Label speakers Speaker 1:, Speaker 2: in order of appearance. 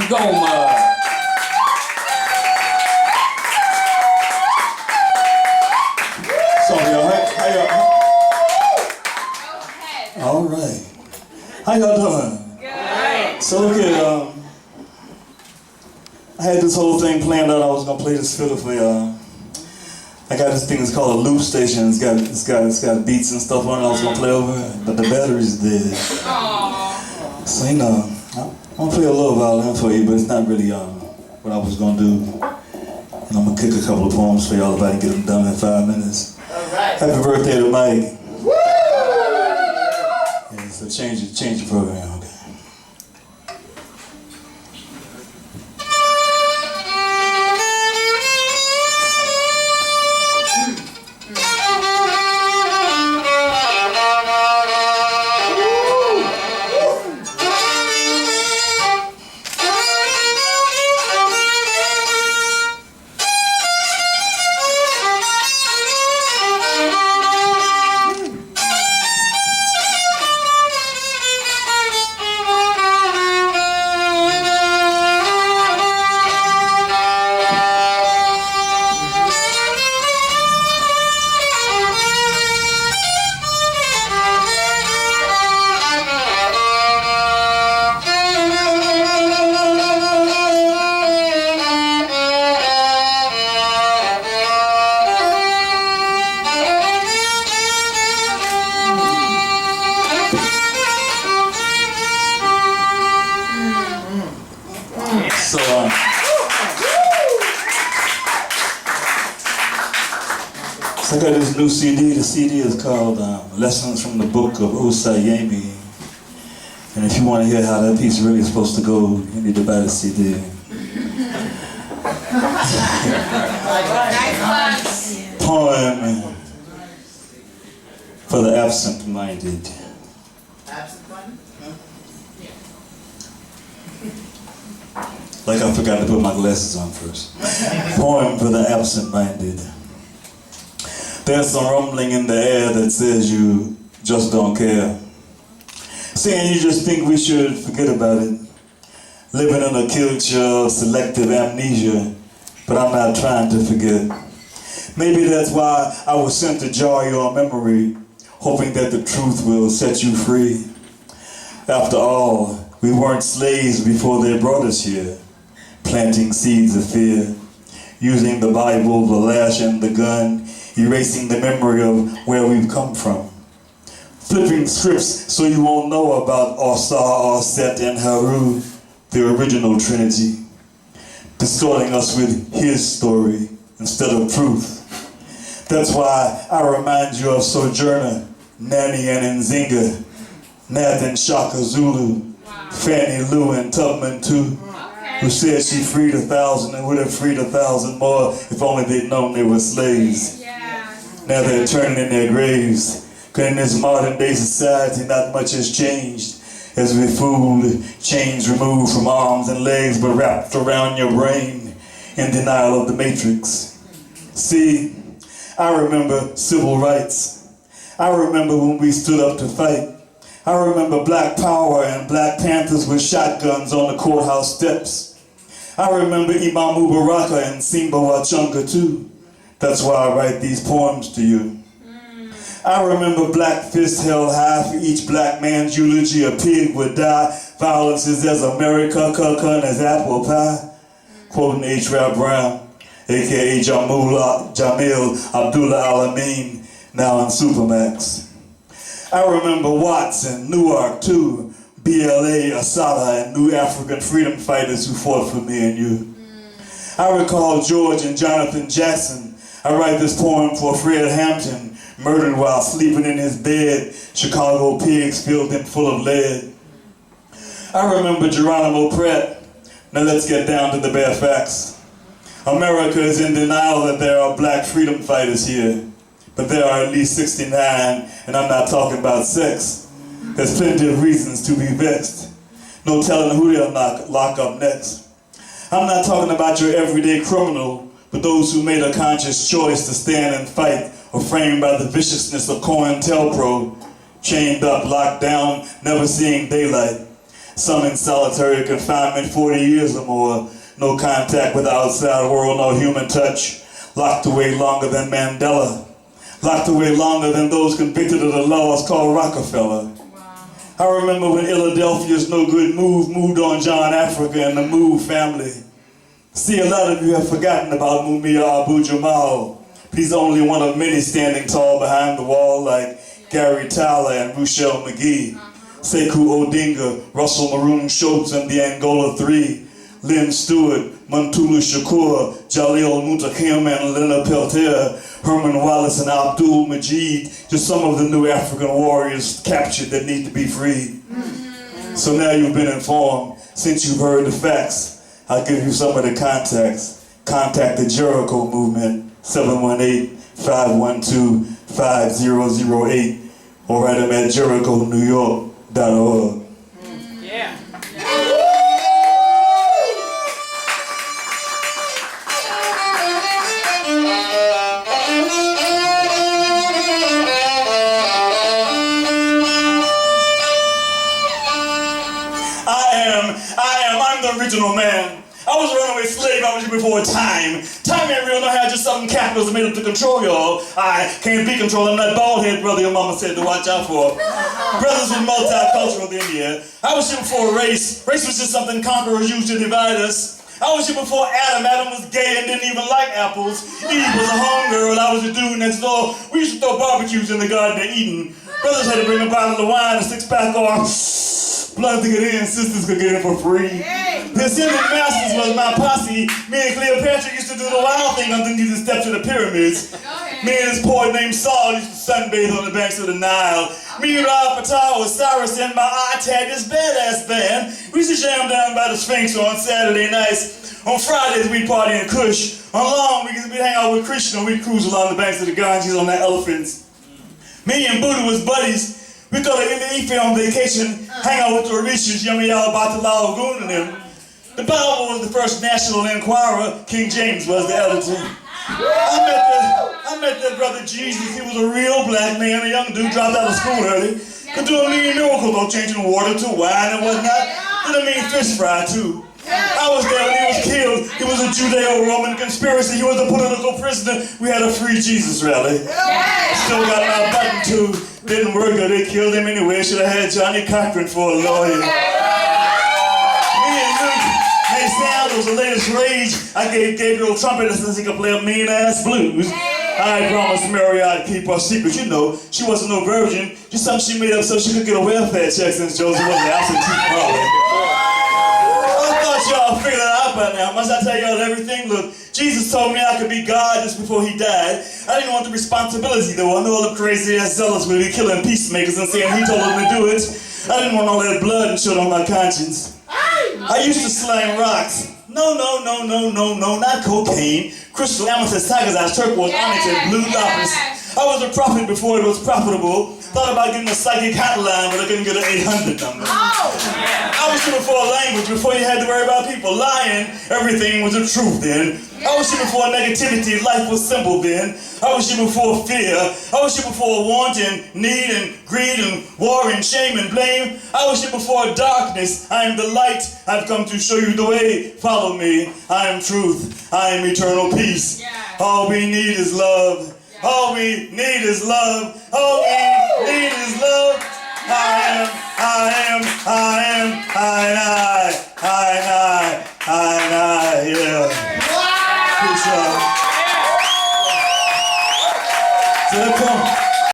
Speaker 1: Ngoma.
Speaker 2: So y'all, how y'all? All right. How y'all doing?
Speaker 3: Good.
Speaker 2: So look at, I had this whole thing planned out. I was gonna play this fiddle for y'all. I got this thing that's called a loop station. It's got beats and stuff on it. I was gonna play over it, but the battery's dead.
Speaker 3: Aww.
Speaker 2: So you know, I'm gonna play a little violin for you, but it's not really what I was gonna do. And I'm gonna kick a couple of poems for y'all if I can get them done in 5 minutes.
Speaker 3: All right.
Speaker 2: Happy birthday to Mike.
Speaker 3: Woo!
Speaker 2: Yeah, so change the program, okay? So I got this new CD. The CD is called Lessons from the Book of Osayemi. And if you want to hear how that piece really is supposed to go, you need to buy the CD. Poem for the absent-minded.
Speaker 3: Absent-minded?
Speaker 2: Like I forgot to put my glasses on first. Poem for the absent-minded. There's some rumbling in the air that says you just don't care. Saying you just think we should forget about it. Living in a culture of selective amnesia, but I'm not trying to forget. Maybe that's why I was sent to jar your memory, hoping that the truth will set you free. After all, we weren't slaves before they brought us here, planting seeds of fear, using the Bible, the lash, and the gun, erasing the memory of where we've come from. Flipping scripts so you won't know about Osar, Set, and Haru, the original Trinity. Distorting us with his story instead of truth. That's why I remind you of Sojourner, Nani and Nzinga, Nath and Shaka Zulu, Fannie Lou and Tubman too, who said she freed 1,000 and would have freed 1,000 more if only they'd known they were slaves. Now they're turning in their graves. Cause in this modern day society, not much has changed. As we food, chains removed from arms and legs, but wrapped around your brain in denial of the matrix. See, I remember civil rights. I remember when we stood up to fight. I remember Black Power and Black Panthers with shotguns on the courthouse steps. I remember Imamu Baraka and Simba Wachunga too. That's why I write these poems to you. I remember black fists held high for each black man's eulogy. A pig would die. Violence is as America, and as apple pie. Quoting H. Rap Brown, a.k.a. Jamil Abdullah Alameen, now in Supermax. I remember Watts and Newark too. BLA, Asada, and New African freedom fighters who fought for me and you. I recall George and Jonathan Jackson. I write this poem for Fred Hampton, murdered while sleeping in his bed. Chicago pigs filled him full of lead. I remember Geronimo Pratt. Now let's get down to the bare facts. America is in denial that there are black freedom fighters here. But there are at least 69, and I'm not talking about sex. There's plenty of reasons to be vexed. No telling who they'll lock up next. I'm not talking about your everyday criminal, but those who made a conscious choice to stand and fight, or framed by the viciousness of COINTELPRO, chained up, locked down, never seeing daylight. Some in solitary confinement 40 years or more. No contact with the outside world, no human touch. Locked away longer than Mandela. Locked away longer than those convicted of the laws called Rockefeller. I remember when Philadelphia's No Good Move moved on John Africa and the Move family. See, a lot of you have forgotten about Mumia Abu-Jamal. He's only one of many standing tall behind the wall like Gary Tyler and Rochelle McGee, Sekou Odinga, Russell Maroon Schultz and the Angola Three, Lynn Stewart, Muntulu Shakur, Jalil Mutakim and Lena Peltier, Herman Wallace and Abdul Majid, just some of the new African warriors captured that need to be freed. So now you've been informed. Since you've heard the facts, I'll give you some of the contacts. Contact the Jericho Movement, 718-512-5008, or write them at jerichonewyork.org.
Speaker 3: Yeah.
Speaker 2: I'm the original man. I was a runaway slave, I was here before time. Time ain't real, no how just something capitalism made up to control y'all. I can't be controlled, I'm that bald head brother your mama said to watch out for. Brothers were multicultural then, yeah. I was here before race. Race was just something conquerors used to divide us. I was here before Adam. Adam was gay and didn't even like apples. Eve was a homegirl, I was a dude next door. We used to throw barbecues in the Garden of Eden. Brothers had to bring a bottle of wine, a six-pack or blood to get in, sisters could get in for free. The ascended masters was my posse. Me and Cleopatra used to do the wild thing underneath the steps of the pyramids. Me and this poet named Saul used to sunbathe on the banks of the Nile. Me and Ra Fatah, Osiris, and my eye tagged this badass band. We used to jam down by the Sphinx on Saturday nights. On Fridays, we'd party in Kush. On long weekends, we'd hang out with Krishna. We'd cruise along the banks of the Ganges on the elephants. Me and Buddha was buddies. We go to Ife on vacation, hang out with the Orishas, Yummy Yal Batala Ogun and them. The Bible was the first National Enquirer. King James was the editor. I met that brother Jesus. He was a real black man, a young dude, dropped out of school early. Could do a mean miracle though, changing water to wine and whatnot. Did a mean fish fry too. I was there when he was killed. It was a Judeo-Roman conspiracy. He was a political prisoner. We had a Free Jesus rally. Still got my button too. Didn't work, or they killed him anyway. Should have had Johnny Cochran for a lawyer. Me and Luke made Sandals the latest rage. I gave Gabriel trumpet since he could play a mean-ass blues. I promised Mary I'd keep her secret. You know, she wasn't no virgin. Just something she made up so she could get a welfare check since Joseph was an absentee father. Y'all figured that out by now. Must I tell y'all everything? Look, Jesus told me I could be God just before he died. I didn't want the responsibility though. I know all the crazy ass zealots would be killing peacemakers and saying he told them to do it. I didn't want all that blood and shit on my conscience. I used to slang rocks. No, not cocaine. Crystal amethyst, tiger's eyes, turquoise, onyx, and blue lapis. I was a prophet before it was profitable. Thought about getting a psychic hotline, but I couldn't get an 800 number. I was here before language, before you had to worry about people lying. Everything was the truth then. I was here before negativity, life was simple then. I was here before fear. I was here before want and need and greed and war and shame and blame. I was here before darkness. I am the light. I've come to show you the way. Follow me. I am truth. I am eternal peace. All we need is love. All we need is love. All we need is love. I am, yeah. Peace out. So come.